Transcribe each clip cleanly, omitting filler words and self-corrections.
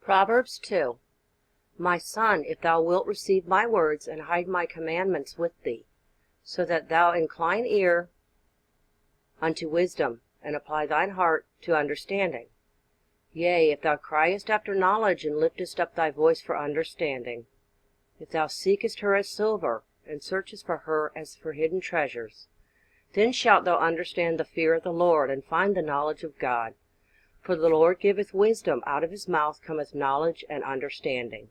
Proverbs 2. My son, if thou wilt receive my words, and hide my commandments with thee, so that thou incline ear unto wisdom, and apply thine heart to understanding. Yea, if thou criest after knowledge, and liftest up thy voice for understanding. If thou seekest her as silver, and searchest for her as for hidden treasures, then shalt thou understand the fear of the Lord, and find the knowledge of God. For the Lord giveth wisdom, out of his mouth cometh knowledge and understanding.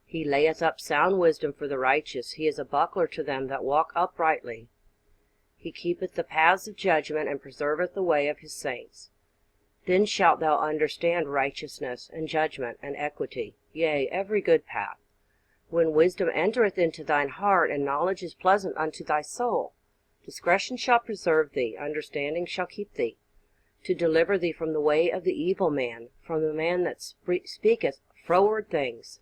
He layeth up sound wisdom for the righteous, he is a buckler to them that walk uprightly. He keepeth the paths of judgment, and preserveth the way of his saints. Then shalt thou understand righteousness, and judgment, and equity, yea, every good path. When wisdom entereth into thine heart, and knowledge is pleasant unto thy soul, discretion shall preserve thee, understanding shall keep thee, to deliver thee from the way of the evil man, from the man that speaketh froward things,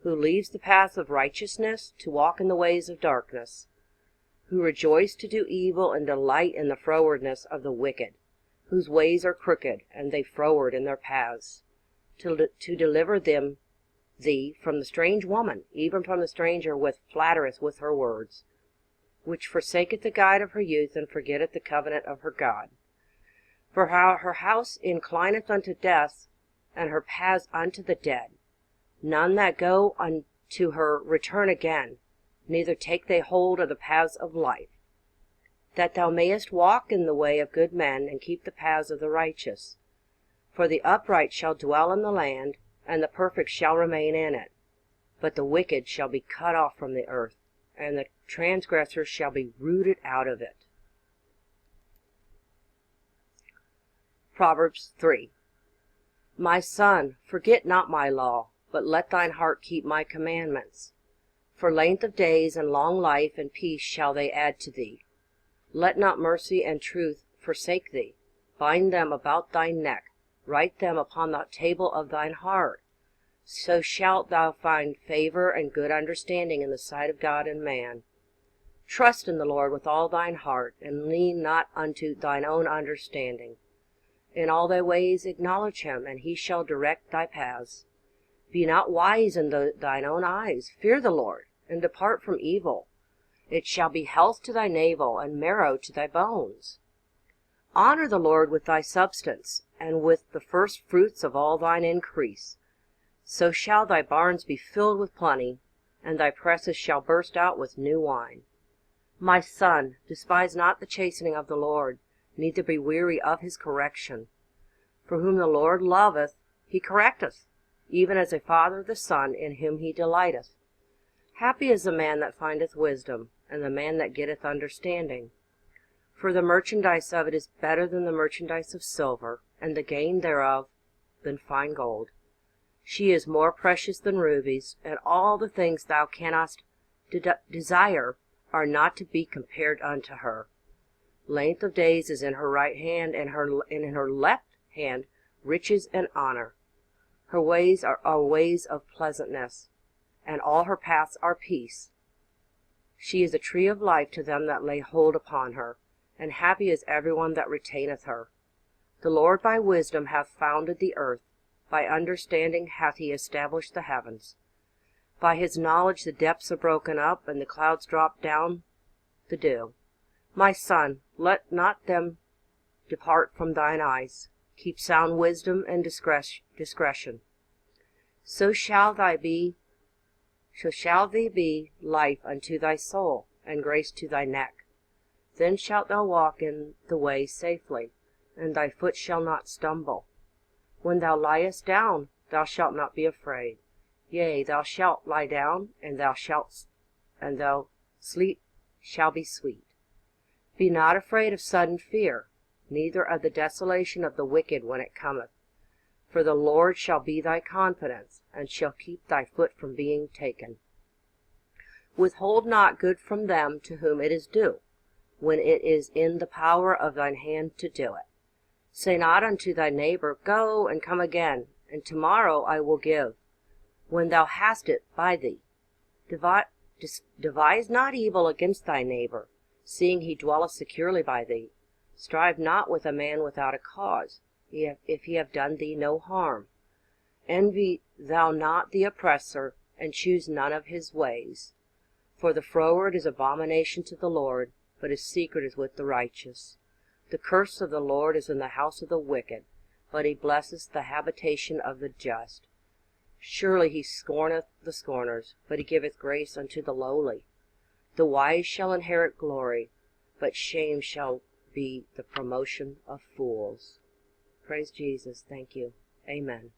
who leaves the path of righteousness to walk in the ways of darkness, who rejoice to do evil and delight in the frowardness of the wicked, whose ways are crooked, and they froward in their paths, to deliver thee from the strange woman, even from the stranger which flattereth with her words, which forsaketh the guide of her youth, and forgetteth the covenant of her God. For how her house inclineth unto death, and her paths unto the dead. None that go unto her return again, neither take they hold of the paths of life. That thou mayest walk in the way of good men, and keep the paths of the righteous. For the upright shall dwell in the land, and the perfect shall remain in it. But the wicked shall be cut off from the earth, and the transgressors shall be rooted out of it. Proverbs 3. My son, forget not my law, but let thine heart keep my commandments. For length of days and long life and peace shall they add to thee. Let not mercy and truth forsake thee. Bind them about thy neck, write them upon the table of thine heart. So shalt thou find favor and good understanding in the sight of God and man. Trust in the Lord with all thine heart, and lean not unto thine own understanding. In all thy ways acknowledge him, and he shall direct thy paths. Be not wise in thine own eyes. Fear the Lord, and depart from evil. It shall be health to thy navel, and marrow to thy bones. Honor the Lord with thy substance, and with the first fruits of all thine increase. So shall thy barns be filled with plenty, and thy presses shall burst out with new wine. My son, despise not the chastening of the Lord, neither be weary of his correction. For whom the Lord loveth, he correcteth, even as a father the son in whom he delighteth. Happy is the man that findeth wisdom, and the man that getteth understanding. For the merchandise of it is better than the merchandise of silver, and the gain thereof than fine gold. She is more precious than rubies, and all the things thou canst desire are not to be compared unto her. Length of days is in her right hand, and in her left hand riches and honor. Her ways are ways of pleasantness, and all her paths are peace. She is a tree of life to them that lay hold upon her, and happy is everyone that retaineth her. The Lord by wisdom hath founded the earth, by understanding hath he established the heavens. By his knowledge the depths are broken up, and the clouds drop down the dew. My son, let not them depart from thine eyes. Keep sound wisdom and discretion. So shall thee be life unto thy soul, and grace to thy neck. Then shalt thou walk in the way safely, and thy foot shall not stumble. When thou liest down, thou shalt not be afraid. Yea, thou shalt lie down, and thou sleep shall be sweet. Be not afraid of sudden fear, neither of the desolation of the wicked when it cometh. For the Lord shall be thy confidence, and shall keep thy foot from being taken. Withhold not good from them to whom it is due, when it is in the power of thine hand to do it. Say not unto thy neighbor, Go and come again, and tomorrow I will give, when thou hast it by thee. Devise not evil against thy neighbor, seeing he dwelleth securely by thee. Strive not with a man without a cause, if he have done thee no harm. Envy thou not the oppressor, and choose none of his ways. For the froward is abomination to the Lord, but his secret is with the righteous. The curse of the Lord is in the house of the wicked, but he blesseth the habitation of the just. Surely he scorneth the scorners, but he giveth grace unto the lowly. The wise shall inherit glory, but shame shall be the promotion of fools. Praise Jesus. Thank you. Amen.